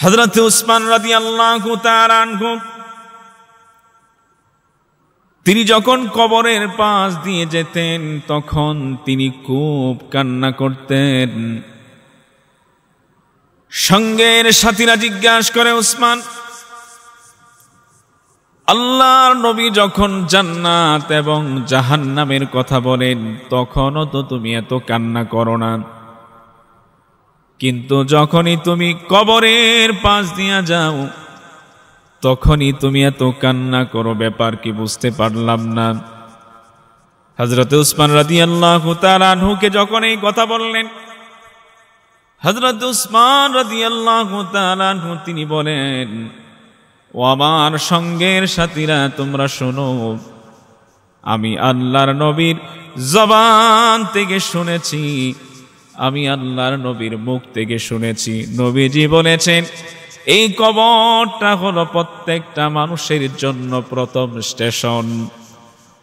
হযরত উসমান রাদিয়াল্লাহু তাআলা আনহু তিনি যখন কবরের পাশ দিয়ে যেতেন তখন তিনি খুব কান্না করতেন। সঙ্গের সাথীরা জিজ্ঞাসা করে, উসমান, আল্লাহর নবী যখন জান্নাত এবং জাহান্নামের কথা বলেন তখনও তো তুমি এত কান্না করো না, কিন্তু যখনই তুমি কবরের পাশ দিয়া যাও তখনই তুমি এত কান্না করো, ব্যাপার কি বুঝতে পারলাম না। হযরত উসমান রাদিয়াল্লাহু তাআলা আনহুকে যখন এই কথা বললেন, হযরত উসমান রাদিয়াল্লাহু তাআলা আনহু তিনি বলেন, ও আমার সঙ্গের সাথীরা, তোমরা শোনো, আমি আল্লাহর নবীর জবান থেকে শুনেছি, আমি আল্লাহর নবীর মুখ থেকে শুনেছি, নবীজি বলেছেন এই কবরটা হলো প্রত্যেকটা মানুষের জন্য প্রথম স্টেশন,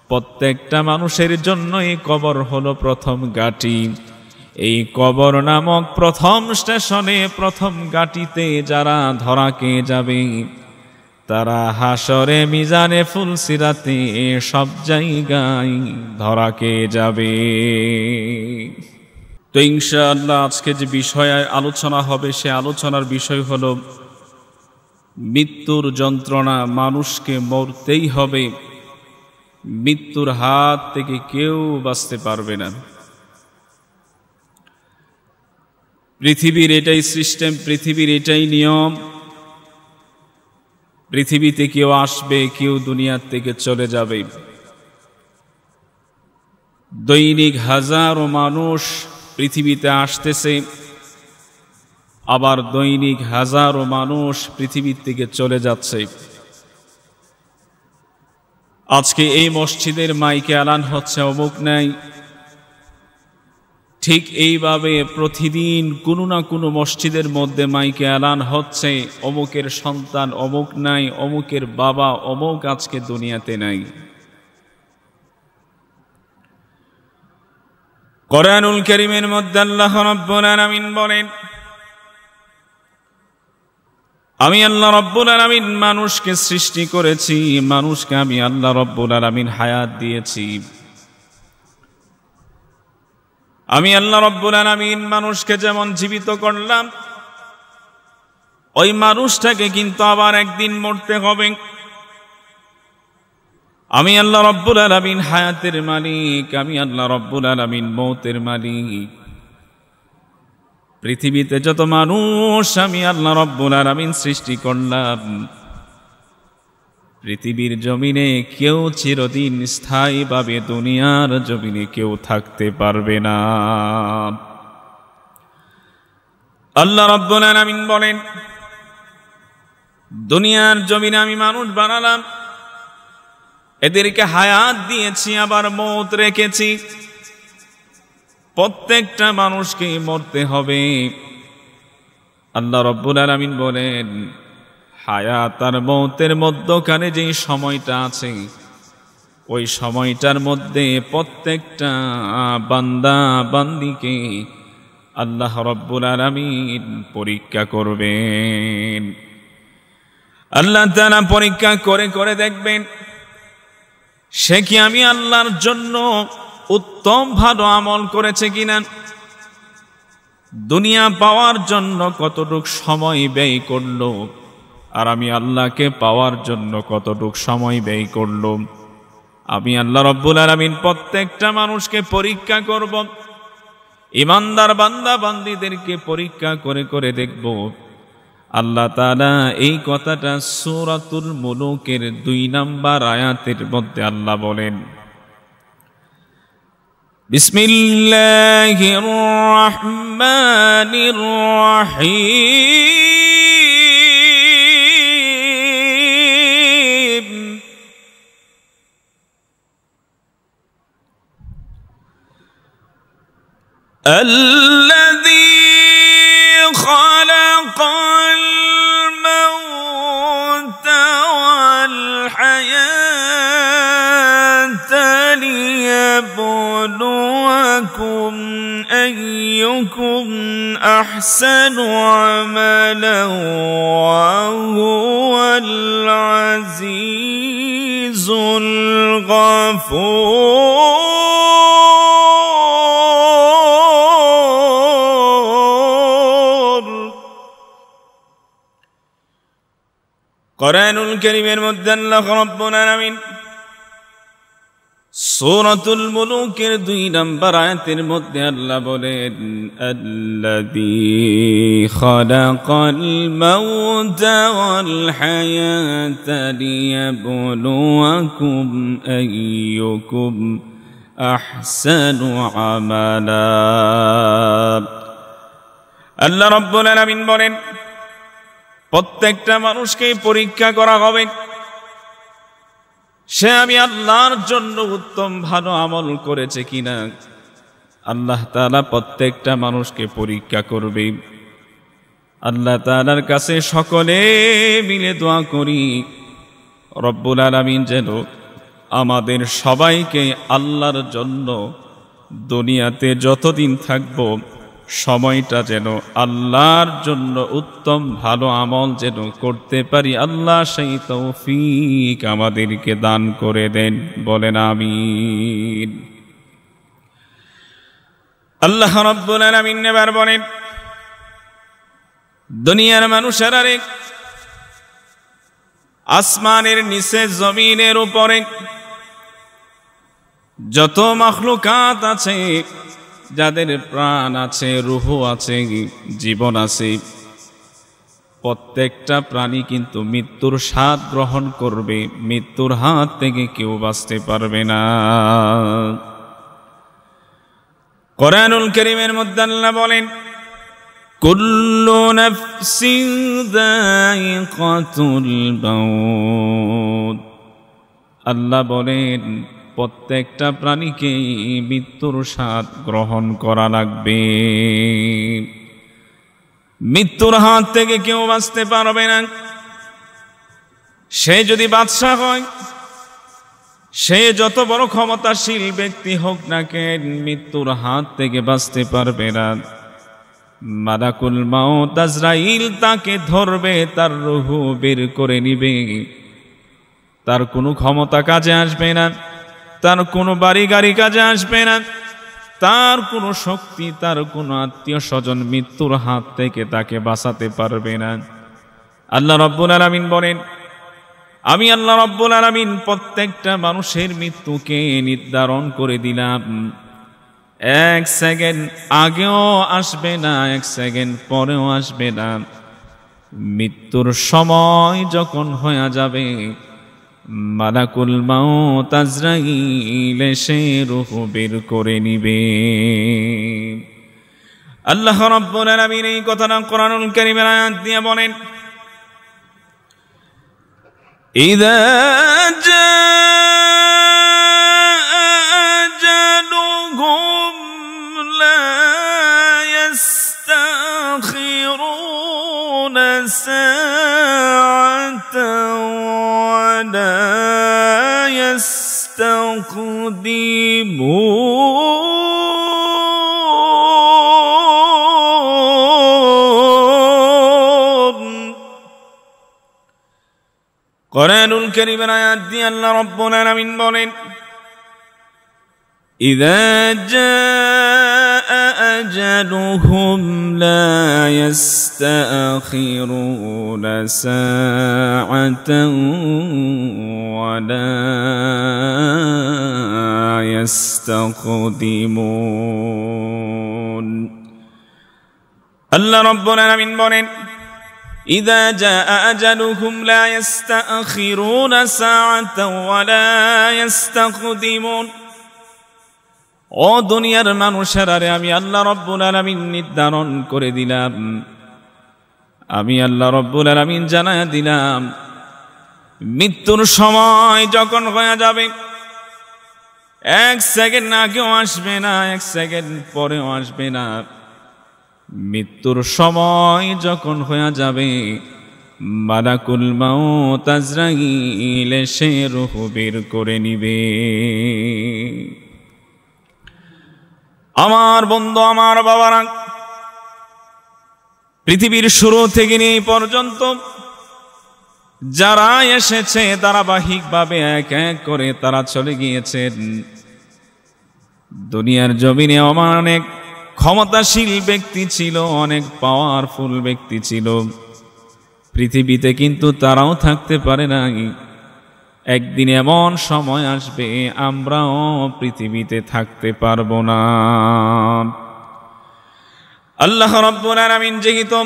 প্রত্যেকটা মানুষের জন্য এই কবর হলো প্রথম ঘাঁটি। এই কবর নামক প্রথম স্টেশনে, প্রথম ঘাঁটিতে যারা ধরা খেয়ে যাবে তারা হাসরে, মিজানে, ফুলসিরাতে সব জায়গায় ধরা খেয়ে যাবে। তো ইনশাআল্লাহ আজকে যে বিষয়ে আলোচনা হবে সে আলোচনার বিষয় হলো মৃত্যুর যন্ত্রণা। মানুষকে মরতেই হবে, মৃত্যুর হাত থেকে কেউ বাঁচতে পারবে না। পৃথিবীর এটাই সিস্টেম, পৃথিবীর এটাই নিয়ম। পৃথিবীতে কেউ আসবে, কেউ দুনিয়ার থেকে চলে যাবে। দৈনিক হাজারো মানুষ পৃথিবীতে আসতেছে, আবার দৈনিক হাজারো মানুষ পৃথিবীর থেকে চলে যাচ্ছে। আজকে এই মসজিদের মাইকে এলান হচ্ছে অমুক নাই, ঠিক এইভাবে প্রতিদিন কোনো না কোনো মসজিদের মধ্যে মাইকে এলান হচ্ছে অমুকের সন্তান অমুক নাই, অমুকের বাবা অমুক আজকে দুনিয়াতে নাই। কোরআনুল কারীমের মধ্যে আল্লাহ রাব্বুল আলামিন বলেন, আমি আল্লাহ রাব্বুল আলামিন মানুষকে সৃষ্টি করেছি, মানুষকে আমি আল্লাহ রাব্বুল আলামিন হায়াত দিয়েছি। আমি আল্লাহ রাব্বুল আলামিন মানুষকে যেমন জীবিত করলাম, ওই মানুষটাকে কিন্তু আবার একদিন মরতে হবে। আমি আল্লাহ রাব্বুল আলামিন হায়াতের মালিক, আমি আল্লাহ রাব্বুল আলামিন মওতের মালিক। পৃথিবীতে যত মানুষ আমি আল্লাহ রাব্বুল আলামিন সৃষ্টি করলাম, পৃথিবীর জমিনে কেউ চিরদিন স্থায়ীভাবে দুনিয়ার জমিনে কেউ থাকতে পারবে না। আল্লাহ রাব্বুল আলামিন বলেন, দুনিয়ার জমিনে আমি মানুষ বানালাম, এদেরকে হায়াত দিয়েছি, আবার মওত রেখেছি। প্রত্যেকটা মানুষকে মরতে হবে। আল্লাহ রাব্বুল আলামিন বলেন, হায়াত আর মওতের মধ্যখানে যে সময়টা আছে, ওই সময়টার মধ্যে প্রত্যেকটা বান্দা বান্দিকে আল্লাহ রাব্বুল আলামিন পরীক্ষা করবেন। আল্লাহ তাআলা পরীক্ষা করে করে দেখবেন সে কি আমি আল্লাহর জন্য উত্তম ভালো আমল করেছে কিনা, দুনিয়া পাওয়ার জন্য কতটুকু সময় ব্যয় করলো, আর আমি আল্লাহকে পাওয়ার জন্য কতটুকু সময় ব্যয় করলো। আমি আল্লাহ রাব্বুল আলামিন প্রত্যেকটা মানুষকে পরীক্ষা করব, ঈমানদার বান্দা বান্দীদেরকে পরীক্ষা করে করে দেখব। আল্লাহ তাআলা এই কথাটা সূরাতুল মুলুকের 2 নম্বর আয়াতের মধ্যে আল্লাহ বলেন, বিসমিল্লাহির রহমানির রহিম, الذي خلق الموت والحياة ليبلوكم أيكم أحسن عملا وهو العزيز الغفور কোরআনুল কারীমের মধ্যে আল্লাহ রাব্বুল আলামিন সূরাতুল মুলুকের 2 নম্বর আয়াতের মধ্যে আল্লাহ বলেন আল্লাযী খালাকাল মাউতা ওয়াল হায়াতা লিয়াবলুয়াকুম আইয়ুকুম আহসানু আমালা। আল্লাহ রাব্বুল আলামিন বলেন প্রত্যেকটা মানুষকে পরীক্ষা করা হবে সে আমি আল্লাহর জন্য উত্তম ভালো আমল করেছে কিনা। আল্লাহ তাআলা প্রত্যেকটা মানুষকে পরীক্ষা করবে। আল্লাহ তাআলার কাছে সকলে মিলে দোয়া করি রব্বুল আলামিন যেন আমাদের সবাইকে আল্লাহর জন্য দুনিয়াতে যতদিন থাকব সময়টা যেন আল্লাহর জন্য উত্তম ভালো আমল যেন করতে পারি, আল্লাহ সেই তৌফিক আমাদেরকে দান করে দেন, বলেন আমিন। আল্লাহ রাব্বুল আলামিন এবার বলেন দুনিয়ার মানুষেরা রে আসমানের নিচে জমিনের উপরে যত মাখলুকাত আছে, যাদের প্রাণ আছে, রূহ আছে, জীবন আছে, প্রত্যেকটা প্রাণী কিন্তু মৃত্যুর স্বাদ গ্রহণ করবে। মৃত্যুর হাত থেকে কেউ বাঁচতে পারবে না। কোরআনুল কারীমের মধ্যে আল্লাহ বলেন কুল্লু নাফসিন যায়িকাতুল মাউত। আল্লাহ বলেন প্রত্যেকটা প্রাণীকে মৃত্যুর স্বাদ গ্রহণ করা লাগবে। মৃত্যুর হাত থেকে কেউ বাঁচতে পারবে না। সে যদি বাদশা হয়, সে যত বড় ক্ষমতাশীল ব্যক্তি হোক না কেন, মৃত্যুর হাত থেকে বাঁচতে পারবে না। মালাকুল মাউত আজরাইল তাকে ধরবে, তার রূহ বের করে নিবে। তার কোনো ক্ষমতা কাজে আসবে না, তার কোনো বাড়ি গাড়ি কাজে আসবে না, তার কোনো শক্তি, তার কোনো আত্মীয় স্বজন মৃত্যুর হাত থেকে তাকে বাঁচাতে পারবে না। আল্লাহ রাব্বুল আলামিন বলেন আমি আল্লাহ রাব্বুল আলামিন প্রত্যেকটা মানুষের মৃত্যুকে নির্ধারণ করে দিলাম। 1 সেকেন্ড আগেও আসবে না, 1 সেকেন্ড পরেও আসবে না। মৃত্যুর সময় যখন হয়ে যাবে, মালাকুল মাউত আজরাইল এসে রূহ বের করে নিবে। আল্লাহ রাব্বুল আলামিন এই কথাটা কোরআনুল কারীমের আয়াত দিয়ে বলেন ইযা জাআ আজালুহুম লা ইস্তাখিরুনা সাআতান ওয়া লা يستقدمون কোরআনুল কারীমের আয়াত দিয়ে আল্লাহ রাব্বুল আলামিন বলেন ইযা জাআ আজালুহুম লা ইস্তাখিরুনা সাআতান ওয়া লা يستقدمون আল্লাহ রাব্বুল আলামিন বলেন ইযা জাআ আজালুহুম লা ইস্তাখিরুনা সাআতান ওয়া লা ইস্তাকদিমুন। ও দুনিয়ার মানুষেরা রে, আমি আল্লাহ রাব্বুল আলামিন নির্ধারণ করে দিলাম, আমি আল্লাহ রাব্বুল আলামিন জানায়া দিলাম, মৃত্যুর সময় যখন হয়ে যাবে 1 সেকেন্ড আগেও আসবে না, 1 সেকেন্ড পরেও আসবে না। মৃত্যুর সময় যখন হয়ে যাবে, মালাকুল মাউত আজরাইল এসে রূহ বের করে নিবে। আমার বন্ধু, আমার বাবারা, পৃথিবীর শুরু থেকে নিয়ে এই পর্যন্ত যারা এসেছে ধারাবাহিকভাবে এক এক করে তারা চলে গিয়েছেন। দুনিয়ার জমিনে অনেক ক্ষমতাশীল ব্যক্তি ছিল, অনেক পাওয়ারফুল ব্যক্তি ছিল পৃথিবীতে, কিন্তু তারাও থাকতে পারে নাই। একদিন এমন সময় আসবে আমরাও পৃথিবীতে থাকতে পারবো না। আল্লাহ রাব্বুল আলামিন যেহেতু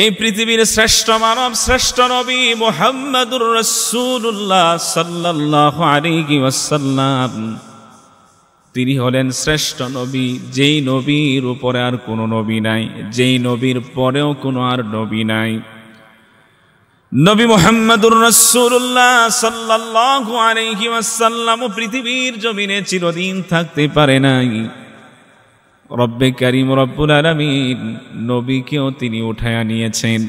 এই পৃথিবীর শ্রেষ্ঠ মানব, শ্রেষ্ঠ নবী মুহাম্মদুর রাসূলুল্লাহ সাল্লাল্লাহু আলাইহি ওয়াসাল্লাম, তিনি হলেন শ্রেষ্ঠ নবী, যেই নবীর উপরে আর কোনো নবী নাই, যেই নবীর পরেও কোনো আর নবী নাই। নবী মুহাম্মদুর রাসূলুল্লাহ সাল্লাল্লাহু আলাইহি ওয়াসাল্লাম পৃথিবীর জমিনে চিরদিন থাকতে পারে নাই। রব্বে কারীম রব্বুল আলামিন নবীকেও তিনি উঠায়া নিয়েছেন।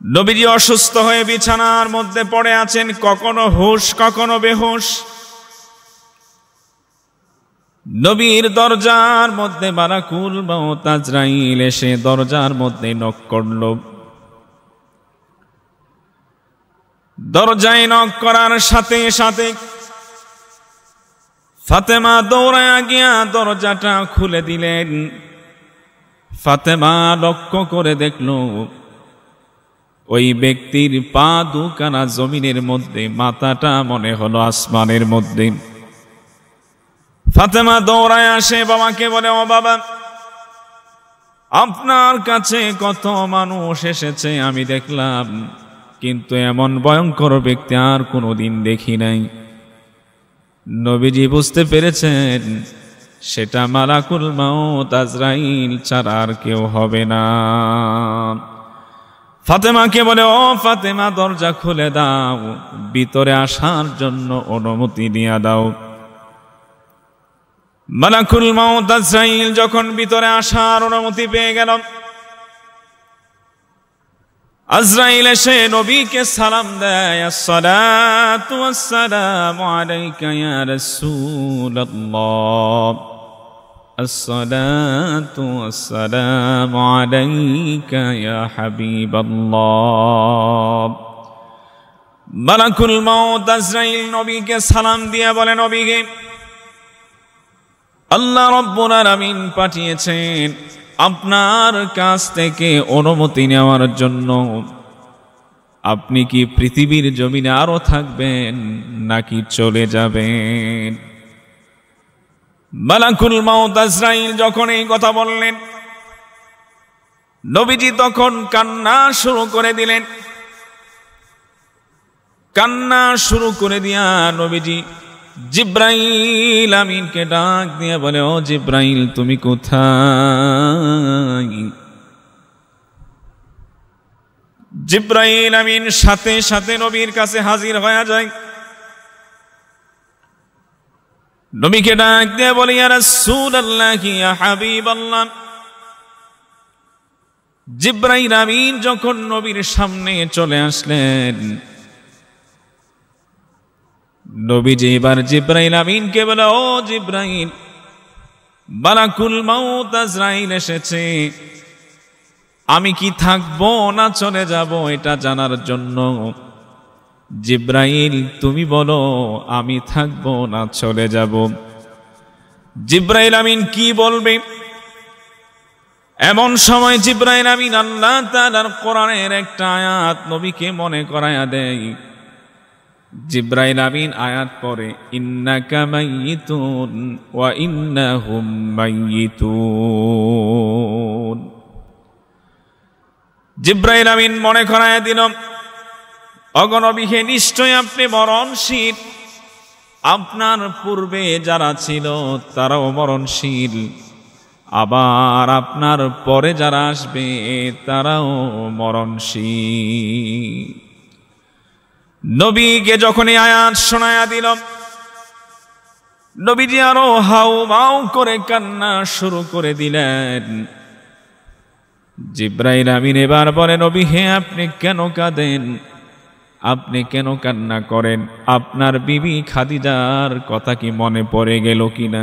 নবীজি অসুস্থ হয়ে বিছানার মধ্যে পড়ে আছেন, কখনো হুঁশ কখনো বেহুশ। নবীর দরজার মধ্যে মালাকুল মউত আজরাইল এসে দরজার মধ্যে নক করল। দরজায় নক করার সাথে সাথে ফাতেমা দৌড়ায়া গিয়া দরজাটা খুলে দিলেন। ফাতেমা লক্ষ্য করে দেখল ওই ব্যক্তির পা দুখানা জমিনের মধ্যে, মাথাটা মনে হলো আসমানের মধ্যে। ফাতেমা দৌড়ায় আসে, বাবাকে বলে, ও বাবা, আপনার কাছে কত মানুষ এসেছে আমি দেখলাম, কিন্তু এমন ভয়ঙ্কর ব্যক্তি আর কোনোদিন দেখি নাই। নবীজি বুঝতে পেরেছেন সেটা মালাকুল মউত আজরাইল ছাড়া আর কেউ হবে না। ফাতেমাকে বলে, ও ফাতেমা, দরজা খুলে দাও, ভিতরে আসার জন্য অনুমতি দিয়ে দাও। মালাকুল মউত আজরাইল যখন ভিতরে আসার অনুমতি পেয়ে গেল, আজরাইল এসে নবীকে সালাম দেয়, আসসালাতু ওয়াসসালামু আলাইকা ইয়া রাসূলুল্লাহ, আসসালাতু ওয়াসসালামু আলাইকা ইয়া হাবিবাল্লাহ। মালাকুল মউত আজরাইল নবীকে সালাম দিয়ে বলে, নবীকে আল্লাহ রাব্বুল আলামিন পাঠিয়েছেন আপনার কাছ থেকে অনুমতি নেওয়ার জন্য। আপনি কি পৃথিবীর জমিনে আরো থাকবেন নাকি চলে যাবেন? মালাকুল মউত আজরাইল যখন এই কথা বললেন, নবীজি তখন কান্না শুরু করে দিলেন। কান্না শুরু করে দিয়া নবীজি জিব্রাইল আমিনকে ডাক দিয়ে বলে, ও জিব্রাইল, তুমি কোথায়? জিব্রাইল আমিন সাথে সাথে নবীর কাছে হাজির হয়ে যায়। নবীকে ডাক দিয়ে বলে, ইয়া রাসূলুল্লাহ, ইয়া হাবিবাল্লাহ। জিব্রাইল আমিন যখন নবীর সামনে চলে আসলেন, নবীজি এবার জিব্রাইল আমিনকে বলে, ও জিব্রাইল, মালাকুল মউত আজরাইল এসেছে, আমি কি থাকবো না চলে যাব এটা জানার জন্য। জিব্রাইল, তুমি বলো আমি থাকবো না চলে যাব। জিব্রাইল আমিন কি বলবে? এমন সময় জিব্রাইল আমিন আল্লাহ তাআলার কোরআনের একটা আয়াত নবীকে মনে করায়া দেয়। জিব্রাইল আমিন আয়াত পড়ে, ইন্নাকা মাইয়িতুন ওয়া ইন্নাহুম মাইয়িতুন। জিব্রাইল আমিন মনে করায়া দিল, অগণবিহে নিশ্চয় আপনি মরণশীল, আপনার পূর্বে যারা ছিল তারাও মরণশীল, আবার আপনার পরে যারা আসবে তারাও মরণশীল। নবীকে যখন এই আয়াত শোনায়া দিল, নবীজি আরো হাউ মাউ করে কান্না শুরু করে দিলেন। জিব্রাইল আমিন এবার বলে, নবী হে, আপনি কেন কাঁদেন? আপনি কেন কান্না করেন? আপনার বিবি খাদিজার কথা কি মনে পড়ে গেল কিনা?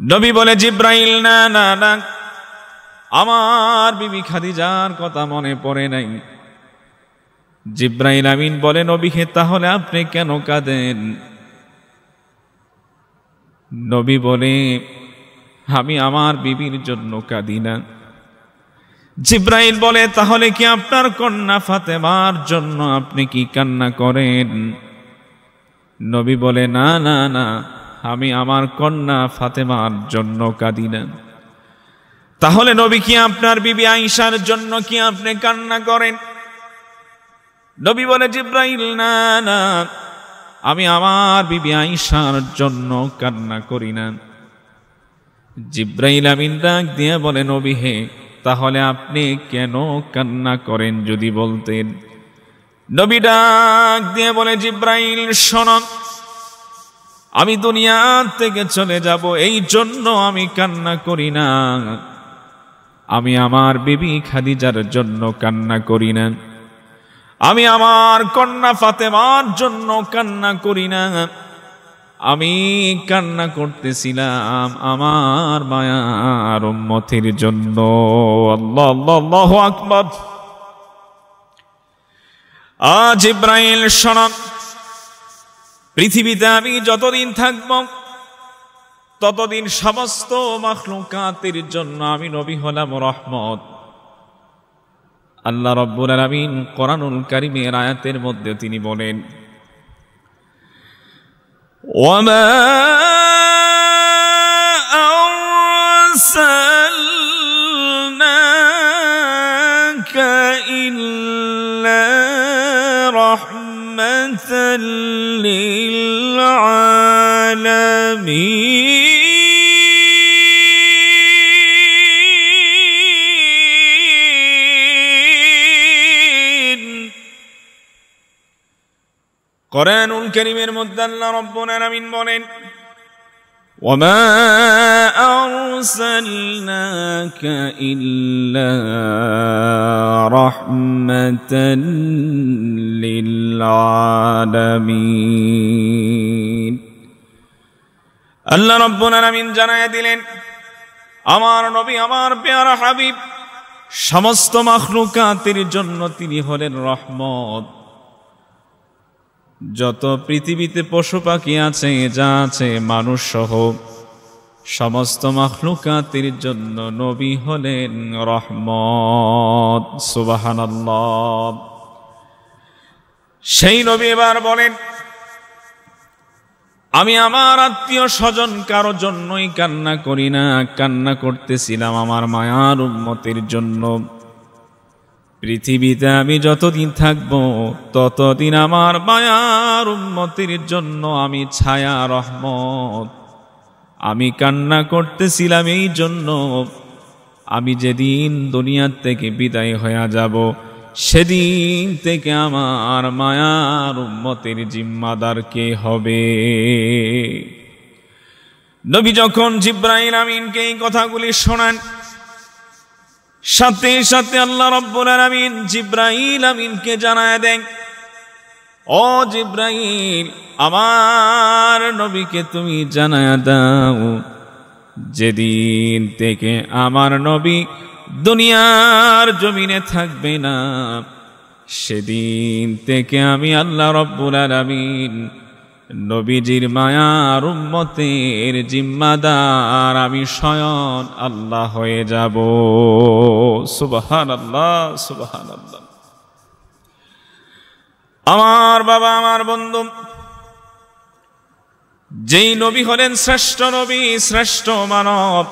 নবী বলে, জিব্রাইল, না না না, আমার বিবি খাদিজার কথা মনে পড়ে নাই। জিব্রাইল আমিন বলে, নবী হে, তাহলে আপনি কেন কাঁদেন? নবী বলে, আমি আমার বিবির জন্য কাঁদি না। জিব্রাইল বলে, তাহলে কি আপনার কন্যা ফাতেমার জন্য আপনি কি কান্না করেন? নবী বলে, না না না, আমি আমার কন্যা ফাতেমার জন্য কাঁদি না। তাহলে নবী কি আপনার বিবি আয়েশার জন্য কি আপনি কান্না করেন? নবী বলে, জিব্রাইল, না না, আমি আমার বিবি আয়েশার জন্য কান্না করি না। জিব্রাইল আমিন ডাক দিয়ে বলে, নবী হে, তাহলে আপনি কেন কান্না করেন যদি বলতেন? নবী ডাক দিয়ে বলে, জিব্রাইল শোনো, আমি দুনিয়া থেকে চলে যাব, এই জন্য আমি কান্না করি না। আমি আমার বিবি খাদিজার জন্য কান্না করি না। আমি আমার কন্যা ফাতেমার জন্য কান্না করি না। আমি কান্না করতেছিলাম আমার মায়ার উম্মতের জন্য। আল্লাহ আল্লাহ আল্লাহু আকবার। আজ ইব্রাহিম শোনান, পৃথিবীতে আমি যতদিন থাকব ততদিন সমস্ত মাখলুকাতের জন্য আমি নবী হলাম রহমত। আল্লাহ রাব্বুল আলামিন কোরআনুল কারীমের আয়াতের মধ্যে তিনি বলেন, ওয়ামা আরসালনাকা ইল্লা রাহমাতাল লিল আলামিন। কোরআনুল কারীমের মধ্যে আল্লাহ রাব্বুল আলামিন বলেন, ওয়ামা আরসালনাকা ইল্লা রাহমাতাল লিল আলামিন। আল্লাহ রাব্বুল আলামিন জানায়া দিলেন, আমার নবী, আমার পেয়ারা হাবিব, সমস্ত মাখলুকাতের জন্য তিনি হলেন রহমত। যত পৃথিবীতে পশু পাখি আছে, যা আছে, মানুষ সহ সমস্ত মাখলুকাতের জন্য নবী হলেন রহমত। সুবহানাল্লাহ। সেই নবী এবার বলেন, আমি আমার আত্মীয় স্বজন কারো জন্যই কান্না করি না, কান্না করতেছিলাম আমার মায়ার উম্মতের জন্য। পৃথিবীতে আমি যতদিন থাকব ততদিন আমার মায়ার উম্মতের জন্য আমি ছায়া রহমত। আমি কান্না করতেছিলাম এই জন্য, আমি যেদিন দুনিয়ার থেকে বিদায় হয়ে যাব সেদিন থেকে আমার মায়ার উম্মতের জিম্মাদার কে হবে? নবী যখন জিব্রাইল আমিনকে এই কথাগুলি শোনান, সাথে সাথে আল্লাহ রাব্বুল আলামিন জিব্রাইল আমিনকে জানায় দেন, ও জিব্রাইল, আমার নবীকে তুমি জানায় দাও, যেদিন থেকে আমার নবী দুনিয়ার জমিনে থাকবে না সেদিন থেকে আমি আল্লাহ রাব্বুল আলামিন নবীজির মায়ার উম্মতের জিম্মাদার আমি স্বয়ং আল্লাহ হয়ে যাব। সুবহানাল্লাহ, সুবহানাল্লাহ। আমার বাবা, আমার বন্ধু, যেই নবী হলেন শ্রেষ্ঠ নবী, শ্রেষ্ঠ মানব,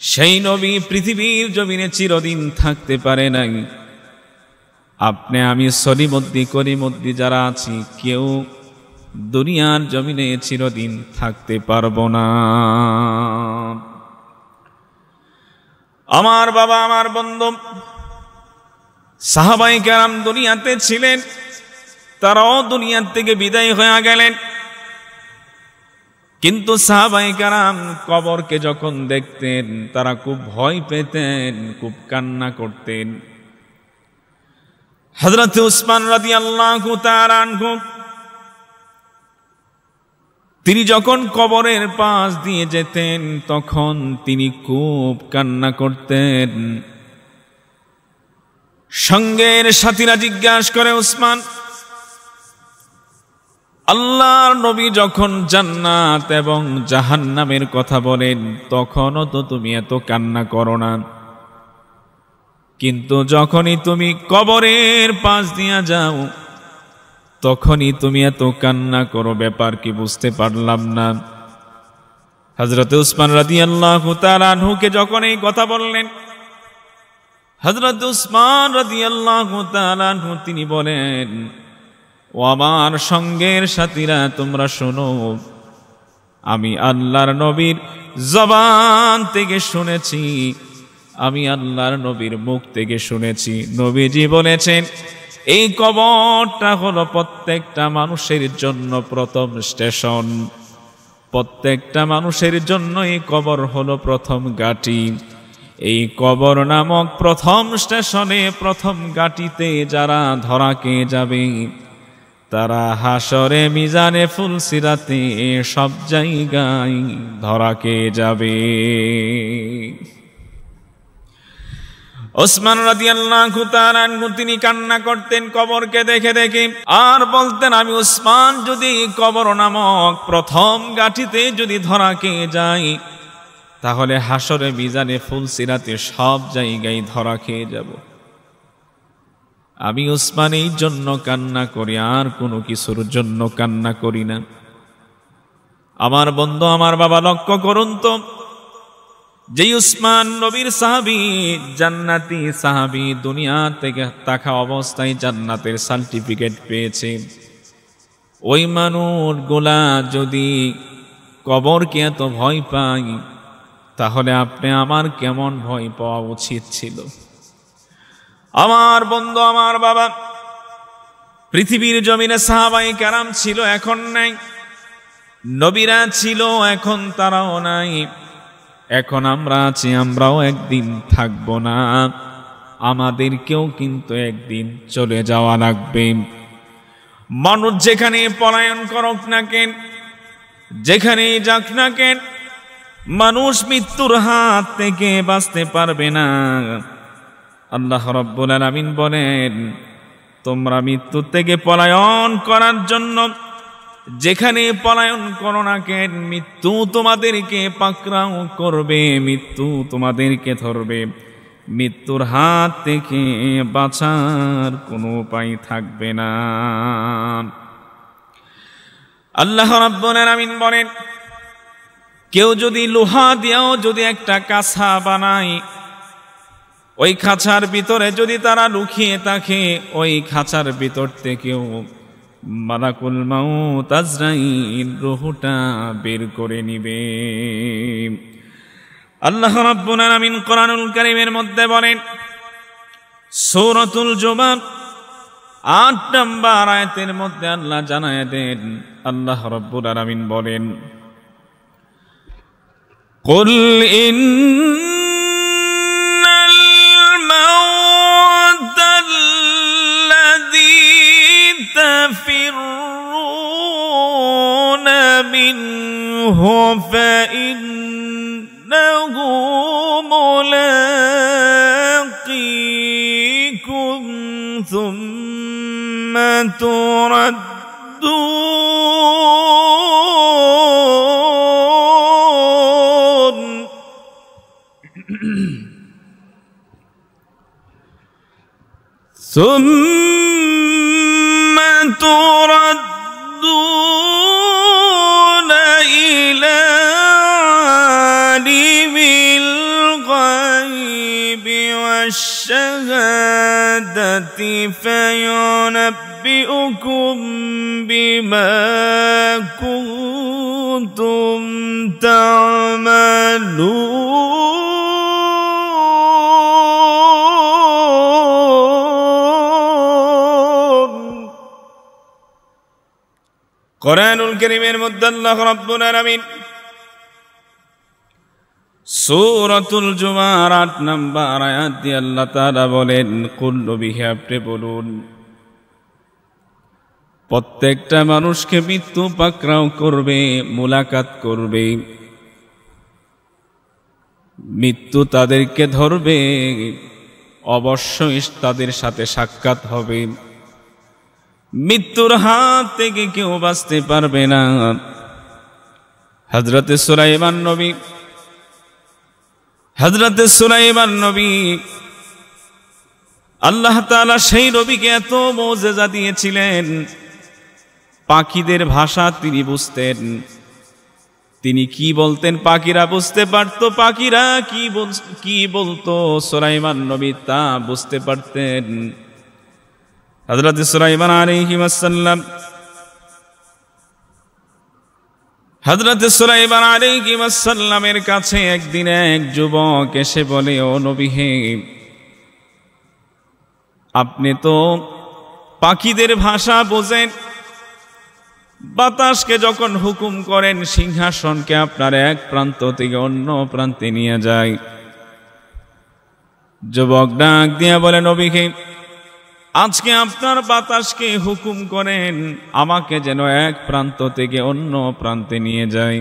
সেই নবী পৃথিবীর জমিনে চিরদিন থাকতে পারে নাই। আপনি আমি সলিমদ্দি করিমদ্দি যারা আছি, কেউ দুনিয়ার জমিনে চিরদিন থাকতে পারবো না। আমার বাবা, আমার বন্ধু, সাহাবায়ে কেরাম দুনিয়াতে ছিলেন, তারাও দুনিয়ার থেকে বিদায় হয়ে গেলেন। কিন্তু সাহাবায়ে কেরাম কবরকে যখন দেখতেন তারা খুব ভয় পেতেন, খুব কান্না করতেন। হযরত উসমান রাদিয়াল্লাহু তাআলা আনহু তিনি যখন কবরের পাশ দিয়ে যেতেন তখন তিনি খুব কান্না করতেন। সঙ্গের সাথীরা জিজ্ঞাসা করে, উসমান, আল্লাহর নবী যখন জান্নাত এবং জাহান্নামের কথা বলেন তখনও তো তুমি এত কান্না করো না, কিন্তু যখনই তুমি কবরের পাশ দিয়া যাও তখনই তুমি এত কান্না করো, ব্যাপার কি বুঝতে পারলাম না। হযরত উসমান রাদিয়াল্লাহু তাআলা আনহুকে যখন এই কথা বললেন, হযরত উসমান রাদিয়াল্লাহু তাআলা আনহু তিনি বলেন, ও আমার সঙ্গের সাথীরা, তোমরা শোনো, আমি আল্লাহর নবীর জবান থেকে শুনেছি, আমি আল্লাহর নবীর মুখ থেকে শুনেছি, নবীজি বলেছেন এই কবরটা হলো প্রত্যেকটা মানুষের জন্য প্রথম স্টেশন, প্রত্যেকটা মানুষের জন্য এই কবর হলো প্রথম ঘাঁটি। এই কবর নামক প্রথম স্টেশনে, প্রথম ঘাঁটিতে যারা ধরা খেয়ে যাবে তারা হাসরে, মিজানে, ফুলসিরাতে সব জায়গায় ধরা খেয়ে যাবে। ওসমান রাদিয়াল্লাহু তাআলা আনহু তিনি কান্না করতেন কবরকে দেখে দেখে, আর বলতেন, আমি উসমান যদি কবর নামক প্রথম ঘাঁটিতে যদি ধরা খেয়ে যাই তাহলে হাসরে, মিজানে, ফুলসিরাতে সব জায়গায় ধরা খেয়ে যাব। আমি উসমান এই জন্য কান্না করি, আর কোনো কিছুর জন্য কান্না করি না। আমার বন্ধু, আমার বাবা, লক্ষ্য করুন তো, যে উসমান নবীর সাহাবী, জান্নাতি সাহাবী, দুনিয়া থেকে থাকা অবস্থায় জান্নাতের সার্টিফিকেট পেয়েছে, ওই মানুষগুলা যদি কবরকে এত ভয় পায় তাহলে আপনি আমার কেমন ভয় পাওয়া উচিত ছিল? আমার বন্ধু, আমার বাবা, পৃথিবীর জমিনে সাহাবায়ে কেরাম ছিল, এখন নাই। নবীরা ছিল, এখন তারাও নাই। এখন আমরা আছি, আমরাও একদিন থাকবো না, আমাদেরকেও কিন্তু একদিন চলে যাওয়া লাগবে। মানুষ যেখানে পলায়ন করুক না কেন, যেখানে যাক না কেন, মানুষ মৃত্যুর হাত থেকে বাঁচতে পারবে না। আল্লাহ রাব্বুল আলামিন বলেন, তোমরা মৃত্যু থেকে পলায়ন করার জন্য যেখানে পলায়ন করো না কেন, মৃত্যু তোমাদেরকে পাকড়াও করবে, মৃত্যু তোমাদেরকে ধরবে, মৃত্যুর হাত থেকে বাঁচার কোনো উপায় থাকবে না। আল্লাহ রাব্বুল আলামিন বলেন, কেউ যদি লোহা দিয়েও যদি একটা কাছা বানায়, ওই খাঁচার ভিতরে যদি তারা লুকিয়ে থাকে, ওই খাঁচার ভিতর থেকেও মালাকুল মাউত আজরাইল রূহটা বের করে নিবে। আল্লাহ রাব্বুল আলামিন কোরআনুল কারীমের মধ্যে বলেন, সূরাতুল জুমার ৮ নম্বর আয়াতের মধ্যে আল্লাহ জানায় দেন, আল্লাহ রাব্বুল আলামিন বলেন, কুল ইন্নাল মাউতাল্লাযী তাফিররুনা মিনহু ফাইন্নাহু মুলাকীকুম সুম্মা তুরাদ্দুন ثم تردون إلى عالم الغيب والشهادة فينبئكم بما كنتم تعملون। কোরআনুল কারীমের মধ্যে আল্লাহ রাব্বুল আলামিন সূরাতুল জুমার ৮ নম্বর আয়াত দিয়ে আল্লাহ তাআলা বলেন, কুল নবীকে আপনি বলুন, প্রত্যেকটা মানুষকে মৃত্যু পাকড়াও করবে, মুলাকাত করবে, মৃত্যু তাদেরকে ধরবে, অবশ্যই তাদের সাথে সাক্ষাৎ হবে। মৃত্যুর হাত থেকে কেউ বাঁচতে পারবে না। হযরতে সুলাইমান নবী আল্লাহ তাআলা সেই নবীকে এত মুজিজা দিয়েছিলেন, পাখিদের ভাষা তিনি বুঝতেন। তিনি কি বলতেন পাখিরা বুঝতে পারত, পাখিরা কি বলতো সুলাইমান নবী তা বুঝতে পারতেন। হযরত সুলাইমান আলাইহিস সালামের কাছে একদিন এক যুবক এসে বলে, ও নবী হে, আপনি তো পাখিদের ভাষা বোঝেন, বাতাসকে যখন হুকুম করেন সিংহাসনকে আপনার এক প্রান্ত থেকে অন্য প্রান্তে নিয়ে যায়। যুবক ডাক দিয়া বলে, নবী হে, আজকে আপনার বাতাসকে হুকুম করেন আমাকে যেন এক প্রান্ত থেকে অন্য প্রান্তে নিয়ে যায়।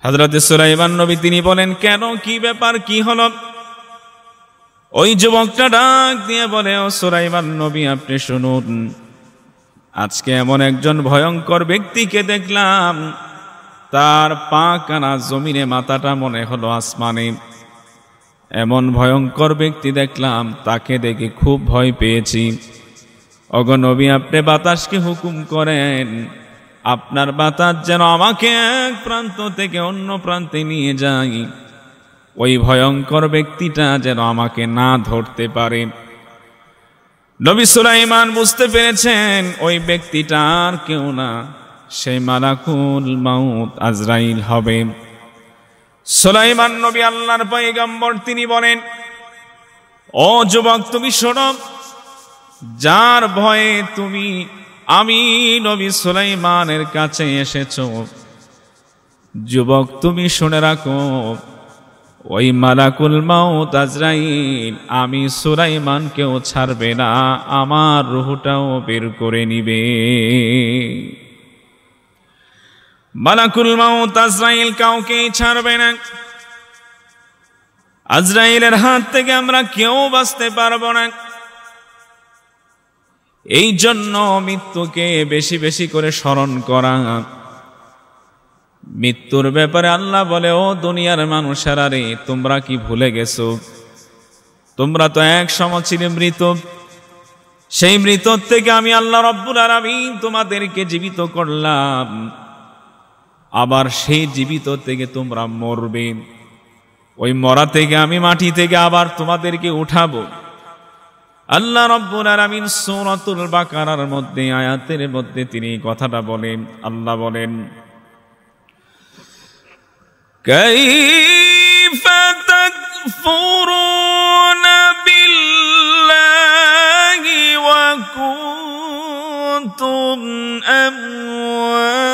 হযরত সুলাইমান নবী তিনি বলেন, কেন, কি ব্যাপার, কি হলো? ওই যুবকটা ডাক দিয়ে বলে, ও সুলাইমান নবী, আপনি শুনুন, আজকে এমন একজন ভয়ঙ্কর ব্যক্তিকে দেখলাম, তার পা কানা জমিনে, মাথাটা মনে হলো আসমানে। এমন ভয়ঙ্কর ব্যক্তি দেখলাম, তাকে দেখে খুব ভয় পেয়েছি। ওগো নবী, আপনি বাতাসকে হুকুম করেন আপনার বাতাস যেন আমাকে এক প্রান্ত থেকে অন্য প্রান্তে নিয়ে যায়, ওই ভয়ঙ্কর ব্যক্তিটা যেন আমাকে না ধরতে পারে। নবী সুলাইমান বুঝতে পেরেছেন ওই ব্যক্তিটা আর কেউ না, সেই মালাকুল মাউত আজরাইল হবে। সুলাইমান নবী আল্লাহর পয়গম্বর, তিনি বলেন, ও যুবক, তুমি শোনো, যার ভয়ে তুমি আমি নবী সুলাইমানের কাছে এসেছো, যুবক তুমি শুনে রাখো, ওই মালাকুল মাউত আজরাইল আমি সুলাইমানকেও ছাড়বে না, আমার রূহটাও বের করে নিবে। মালাকুল মাউত আজরাইল কাউকেই ছাড়বে না। আজরাইলের হাত থেকে আমরা কেউ বাঁচতে পারবো না। এই জন্য মৃত্যুকে বেশি বেশি করে স্মরণ করা। মৃত্যুর ব্যাপারে আল্লাহ বলে, ও দুনিয়ার মানুষেরা রে, তোমরা কি ভুলে গেছো? তোমরা তো এক সময় ছিলে মৃত। সেই মৃত থেকে আমি আল্লাহ রব্বুল আলামিন তোমাদেরকে জীবিত করলাম, আবার সেই জীবিত থেকে তোমরা মরবে। ওই মরা থেকে আমি মাটি থেকে আবার তোমাদেরকে উঠাবো। আল্লাহ রব্বুল আলামিন সূরাতুল বাকারার মধ্যে আয়াতের মধ্যে তিনি কথাটা বলেন। আল্লাহ বলেন, কাইফা তাকফুরুনা বিল্লাহি ওয়া কুনতুম আমওয়াতান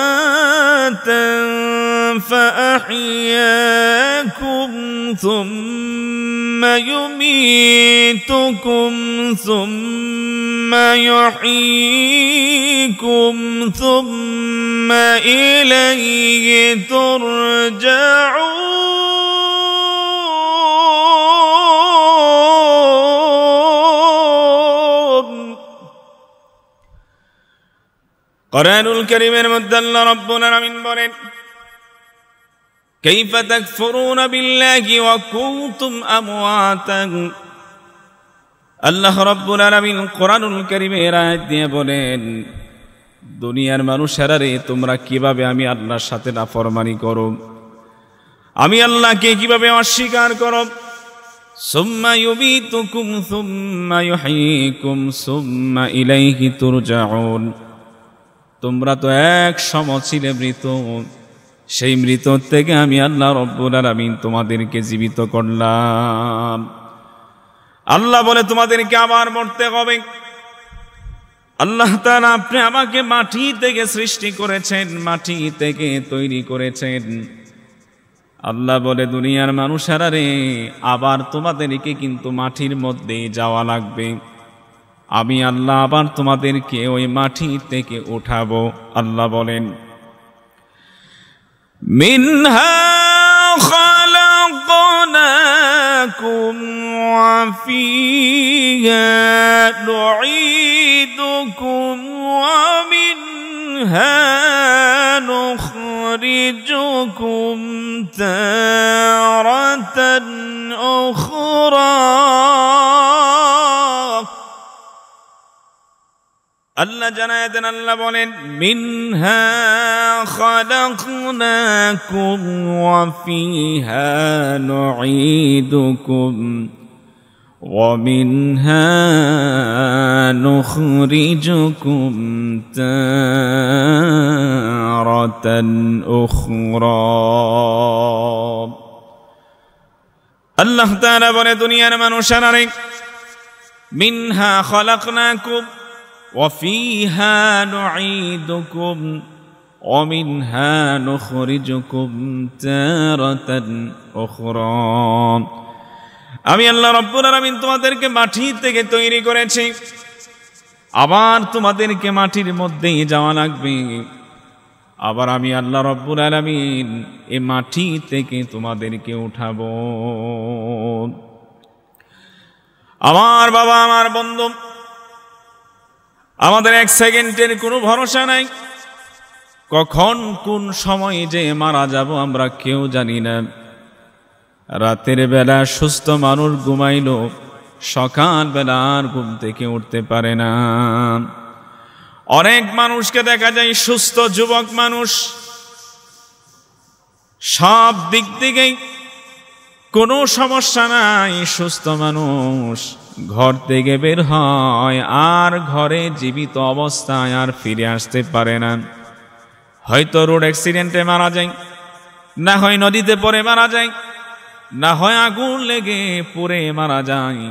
فأحياكم ثم يميتكم ثم يحييكم ثم إليه ترجعون। কোরআনুল কারীমের মধ্যে আল্লাহ রাব্বুল আলামিন বলেন, কাইফা তাকফুরুনা বিল্লাহি ওয়া কুনতুম আমওয়াতান। আল্লাহ রাব্বুল আলামিন কোরআনুল কারীমের আয়াত দিয়ে বলেন, দুনিয়ার মানুষেরা রে, তোমরা কিভাবে আমি আল্লাহর সাথে নাফরমানি করো, আমি আল্লাহকে কিভাবে অস্বীকার করো। সুম্মা ইউমিতুকুম সুম্মা ইউহয়িকুম সুম্মা ইলাইহি তুরজাউন। তোমরা তো এক সময় ছিলে মৃত, সেই মৃত থেকে আমি আল্লাহ রব্বুল আলামিন তোমাদেরকে জীবিত করলাম। আল্লাহ বলে, তোমাদেরকে আবার মরতে হবে। আল্লাহ তাআলা আপনি আমাকে মাটি থেকে সৃষ্টি করেছেন, মাটি থেকে তৈরি করেছেন। আল্লাহ বলে, দুনিয়ার মানুষেরা রে, আবার তোমাদেরকে কিন্তু মাটির মধ্যে যাওয়া লাগবে। আমি আল্লাহ আবার তোমাদেরকে ওই মাটি থেকে উঠাবো। আল্লাহ বলেন, মিনহা খালাকনাকুম ওয়া ফিহা নুঈদুকুম ওয়া মিনহা নুখরিজুকুম তারাতান উখরা। আল্লাহ জানায় দেন, আল্লাহ বলেন, মিনহা খালাকনাকুম ওয়া ফিহা নুঈদুকুম ওয়া মিনহা নুখরিজুকুম তারাতান উখরা। আল্লাহ তাআলা বলে, দুনিয়ার মানুষেরা রে, মিনহা খালাকনাকুম وفيها نعيدكم ومنها نخرجكم تارة أخرى। আমি আল্লাহ রাব্বুল আলামিন তোমাদেরকে মাটি থেকে তৈরি করেছি, আবার তোমাদেরকে মাটির মধ্যেই যাওয়া লাগবে। আবার আমি আল্লাহ রাব্বুল আলামিন এই মাটি থেকে তোমাদেরকে উঠাবো। আমার বাবা, আমার বন্ধু, আমাদের এক সেকেন্ডের কোনো ভরসা নাই। কখন কোন সময় যে মারা যাব আমরা কেউ জানি না। রাতের বেলা সুস্থ মানুষ ঘুমাইল, সকাল বেলা আর ঘুম থেকে উঠতে পারে না। অনেক মানুষকে দেখা যায় সুস্থ যুবক মানুষ, সব দিক থেকেই কোনো সমস্যা নাই, সুস্থ মানুষ ঘর থেকে বের হয় আর ঘরে জীবিত অবস্থায় আর ফিরে আসতে পারে না। হয়তো রোড অ্যাক্সিডেন্টে মারা যায়, না হয় নদীতে পড়ে মারা যায়, না হয় আগুন লেগে পুড়ে মারা যায়।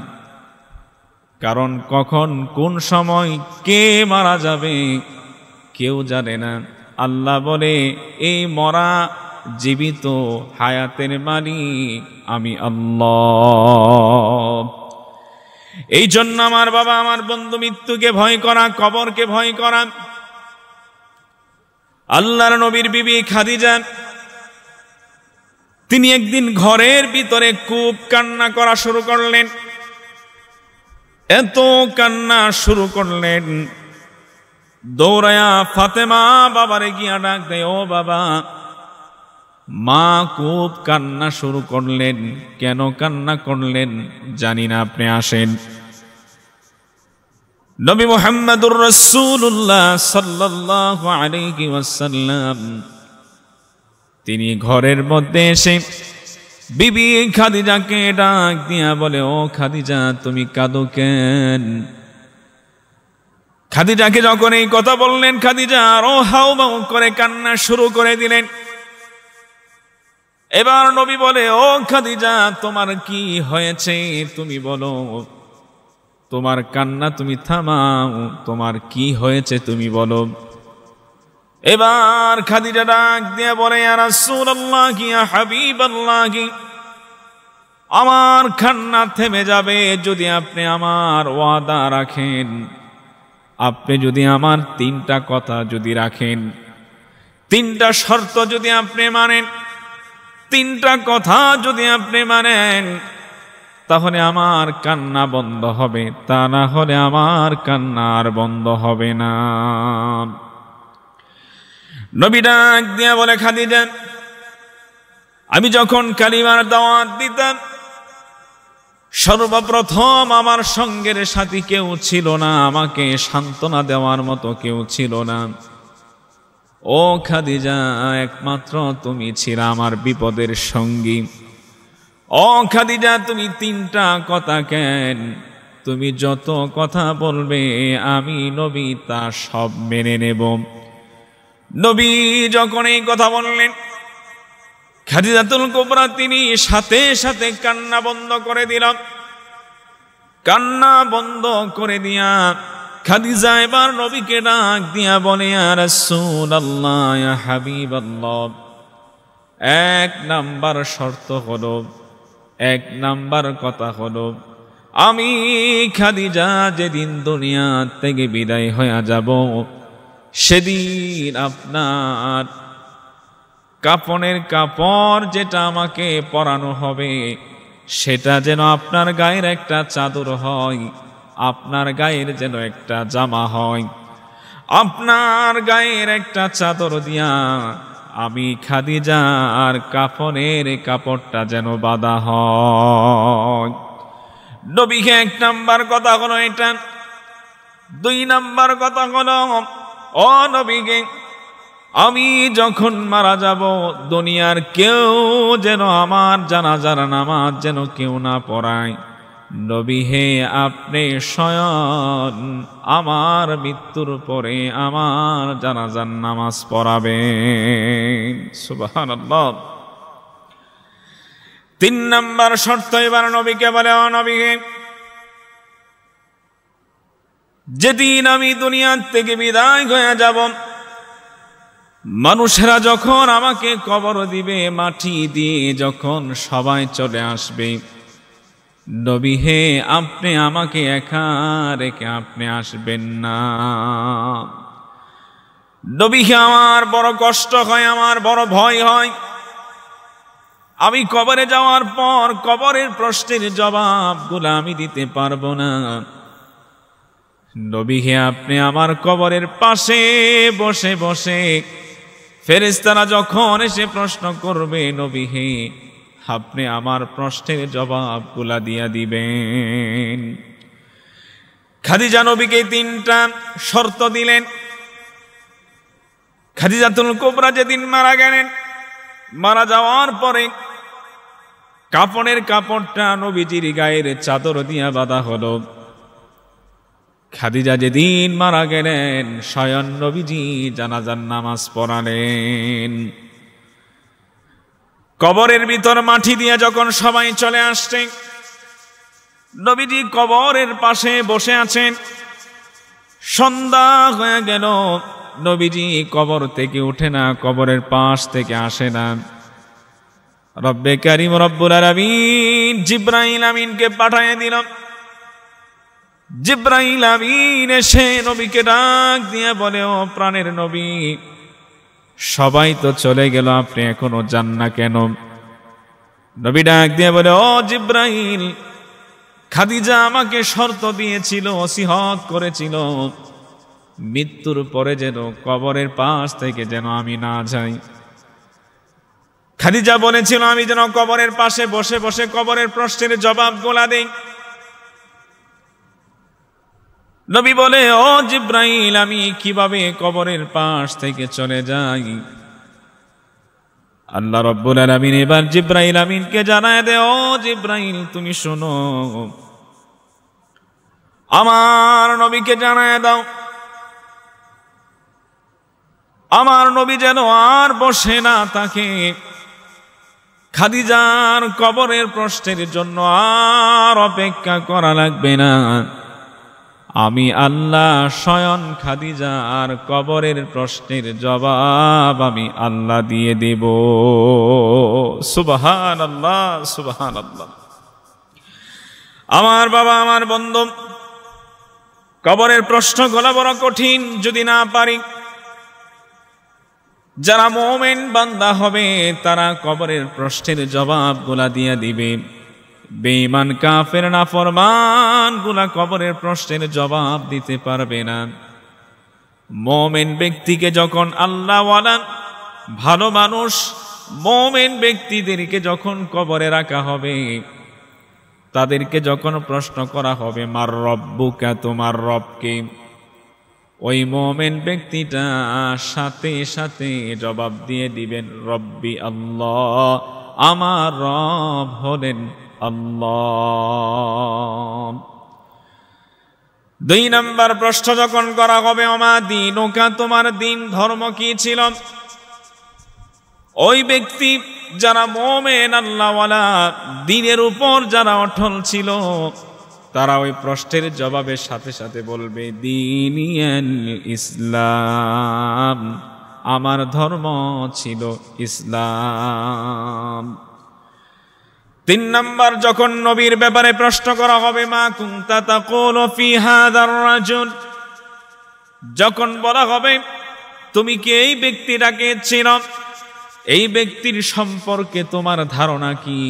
কারণ কখন কোন সময় কে মারা যাবে কেউ জানে না। আল্লাহ বলে, এই মরা জীবিত হায়াতের মালিক আমি আল্লাহ। এই জন্য আমার বাবা, আমার বন্ধু, মৃত্যুকে ভয় করা, কবরকে ভয় করা। আল্লাহর নবীর বিবি খাদিজা, তিনি একদিন ঘরের ভিতরে খুব কান্না করা শুরু করলেন। এত কান্না শুরু করলেন, দৌড়ায়া ফাতেমা বাবারে গিয়া ডাক দেয়, ও বাবা। মা খুব কান্না শুরু করলেন। কেন কান্না করলেন জানি না, আপনি আসেন। নবী মুহাম্মদুর রাসূলুল্লাহ সাল্লাল্লাহু আলাইহি ওয়াসাল্লাম তিনি ঘরের মধ্যে এসে বিবি খাদিজাকে ডাক দিয়া বলে, ও খাদিজা, তুমি কাঁদো কেন? খাদিজাকে যখন এই কথা বললেন, খাদিজা আরো হাউমাউ করে কান্না শুরু করে দিলেন। এবার নবী বলে, ও খাদিজা, তোমার কি হয়েছে তুমি বলো, তোমার কান্না তুমি থামাও, তোমার কি হয়েছে তুমি বলো। এবার খাদিজা ডাক দিয়ে বলে, ইয়া রাসূলুল্লাহ, ইয়া হাবিবাল্লাহ, আমার কান্না থেমে যাবে যদি আপনি আমার ওয়াদা রাখেন, আপনি যদি আমার তিনটা কথা যদি রাখেন, তিনটা শর্ত যদি আপনি মানেন, তিনটা কথা যদি আপনি মানেন, তাহলে আমার কান্না বন্ধ হবে, তা না হলে আমার কান্না আর বন্ধ হবে না। নবী ডাক দিয়া বলে, খাদিজা, আমি যখন কালিমার দাওয়াত দিতাম, সর্বপ্রথম আমার সঙ্গের সাথী কেউ ছিল না, আমাকে সান্ত্বনা দেওয়ার মতো কেউ ছিল না। ও খাদিজা, একমাত্র তুমি ছিলে আমার বিপদের সঙ্গী। ও খাদিজা, তুমি তিনটা কথা কেন, তুমি যত কথা বলবে আমি নবী তা সব মেনে নেব। নবী যখন এই কথা বললেন, খাদিজাতুল কুবরা তিনি সাথে সাথে কান্না বন্ধ করে দিলেন। কান্না বন্ধ করে দিয়া খাদিজা এবার নবীকে ডাক দিয়া বলে, ইয়া রাসূলুল্লাহ, ইয়া হাবিবাল্লাহ, এক নাম্বার শর্ত হলো, এক নাম্বার কথা হলো, আমি খাদিজা যেদিন দুনিয়া থেকে বিদায় হয়ে যাব, সেদিন আপনার কাফনের কাপড় যেটা আমাকে পরানো হবে, সেটা যেন আপনার গায়ের একটা চাদর হয়, আপনার গায়ের যেন একটা জামা হয়। আপনার গায়ের একটা চাদর দিয়া আমি খাদিজার কাফনের কাপড়টা যেন বাঁধা হয়। নবীকে 1 নাম্বার কথা হলো এটা। 2 নাম্বার কথা হলো, ও নবীকে আমি যখন মারা যাব, দুনিয়ার কেউ যেন আমার জানাজার নামাজ যেন কেউ না পড়ায়। নবী হে, আপনি স্বয়ং আমার মৃত্যুর পরে আমার জানাজার নামাজ পড়াবেন। সুবহানাল্লাহ। 3 নাম্বার শর্ত এবার নবীকে বলে, ও নবীকে যেদিন আমি দুনিয়া থেকে বিদায় হয়ে যাব, মানুষেরা যখন আমাকে কবর দিবে, মাটি দিয়ে যখন সবাই চলে আসবে, নবী হে, আপনি আমাকে একা রেখে আপনি আসবেন না। নবী হে, আমার বড় কষ্ট হয়, আমার বড় ভয় হয়। আমি কবরে যাওয়ার পর কবরের প্রশ্নের জবাবগুলো আমি দিতে পারবো না। নবী হে, আপনি আমার কবরের পাশে বসে বসে ফেরেশতারা যখন এসে প্রশ্ন করবে, নবী হে, আপনি আমার প্রশ্নের জবাবগুলা দিয়া দিবেন। খাদিজা নবীকে 3টা শর্ত দিলেন। খাদিজাতুল কুবরা যেদিন মারা গেলেন, মারা যাওয়ার পরে কাফনের কাপড়টা নবীজির গায়ের চাদর দিয়া বাঁধা হলো। খাদিজা যেদিন মারা গেলেন, স্বয়ং নবীজি জানাজার নামাজ পড়ালেন। কবরের ভিতর মাটি দিয়ে যখন সবাই চলে আসছে, নবীজি কবরের পাশে বসে আছেন। সন্ধ্যা হয়ে গেল, নবীজি কবর থেকে উঠে না, কবরের পাশ থেকে আসে না। রব্বে কারীম রব্বুল আলামিন জিবরাইল আমিনকে পাঠিয়ে দিল। জিবরাইল আমিন এসে নবীকে ডাক দিয়ে বলে, ও প্রাণের নবী, সবাই তো চলে গেল, আপনি এখনো যান না কেন? নবী ডাক দিয়ে বলে, ও জিবরাইল, খাদিজা আমাকে শর্ত দিয়েছিল, ওসিয়ত করেছিল, মৃত্যুর পরে যেন কবরের পাশ থেকে যেন আমি না যাই। খাদিজা বলেছিল আমি যেন কবরের পাশে বসে বসে কবরের প্রশ্নের জবাবগুলা দেই। নবী বলে, ও জিবরাইল, আমি কিভাবে কবরের পাশ থেকে চলে যাই? আল্লাহ রাব্বুল আলামিন এবার জিবরাইল আমিনকে জানায় দে, ও জিবরাইল, তুমি শোনো, আমার নবীকে জানায় দাও, আমার নবী যেন আর বসে না থাকে, খাদিজার কবরের প্রশ্নের জন্য আর অপেক্ষা করা লাগবে না। আমি আল্লাহ স্বয়ং খাদিজার কবরের প্রশ্নের জবাব আমি আল্লাহ দিয়ে দেব। সুবহানাল্লাহ, সুবহানাল্লাহ। আমার বাবা, আমার বন্ধু, কবরের প্রশ্নগুলো বড় কঠিন। যদি না পারি, যারা মুমিন বান্দা হবে তারা কবরের প্রশ্নের জবাবগুলা দিয়ে দিবে। বেঈমান কাফের নাফরমান গুলা কবরের প্রশ্নের জবাব দিতে পারবে না। মুমিন ব্যক্তিকে যখন আল্লাহওয়ালা ভালো মানুষ মুমিন ব্যক্তিদেরকে যখন কবরে রাখা হবে, তাদেরকে যখন প্রশ্ন করা হবে মার রব্বুকা, তোমার রবকে, ওই মুমিন ব্যক্তিটা সাথে সাথে জবাব দিয়ে দিবেন রব্বি আল্লাহ, আমার রব হলেন আল্লাহ। 2 নম্বর প্রশ্ন যখন করা হবে ওমা দীনুকা, তোমার দিন ধর্ম কি ছিল? ওই ব্যক্তি যারা মুমিন আল্লাহওয়ালা দ্বীনের উপর যারা অটল ছিল, তারা ওই প্রশ্নের জবাবের সাথে সাথে বলবে দীনিয়াল ইসলাম, আমার ধর্ম ছিল ইসলাম। তিন নাম্বার, যখন নবীর ব্যাপারে প্রশ্ন করা হবে, মা কুনতা তাকুলু ফি হাযার রাজুল, যখন বলা হবে তুমি কি এই ব্যক্তিটাকে চেনো, এই ব্যক্তির সম্পর্কে তোমার ধারণা কি?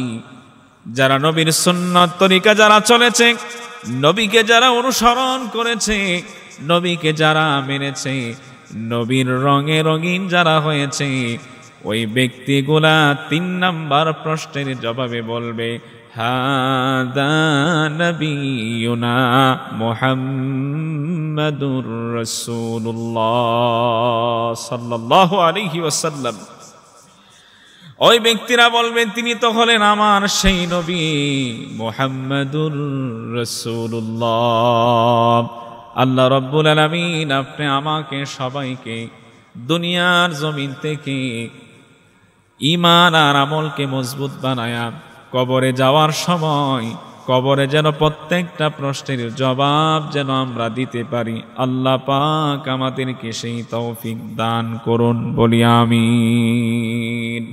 যারা নবীর সুন্নাত তরিকা যারা চলেছে, নবীকে যারা অনুসরণ করেছে, নবীকে যারা মেনেছে, নবীর রঙে রঙিন যারা হয়েছে, ওই ব্যক্তিগুলা তিন নাম্বার প্রশ্নের জবাবে বলবে, হাদা নবিয়ুনা মুহাম্মাদুর রাসূলুল্লাহ সাল্লাল্লাহু আলাইহি ওয়াসাল্লাম। ওই ব্যক্তিরা বলবেন, তিনি তো হলেন আমার সেই নবী মুহাম্মাদুর রাসূলুল্লাহ। আল্লাহ রাব্বুল আলামিন আপনি আমাকে সবাইকে দুনিয়ার জমিন থেকে ঈমান আর আমলকে মজবুত বানায়া কবরে যাওয়ার সময় কবরে যেন প্রত্যেকটা প্রশ্নের জবাব যেন আমরা দিতে পারি, আল্লাহ পাক আমাদেরকে সেই তৌফিক দান করুন, বলি আমিন।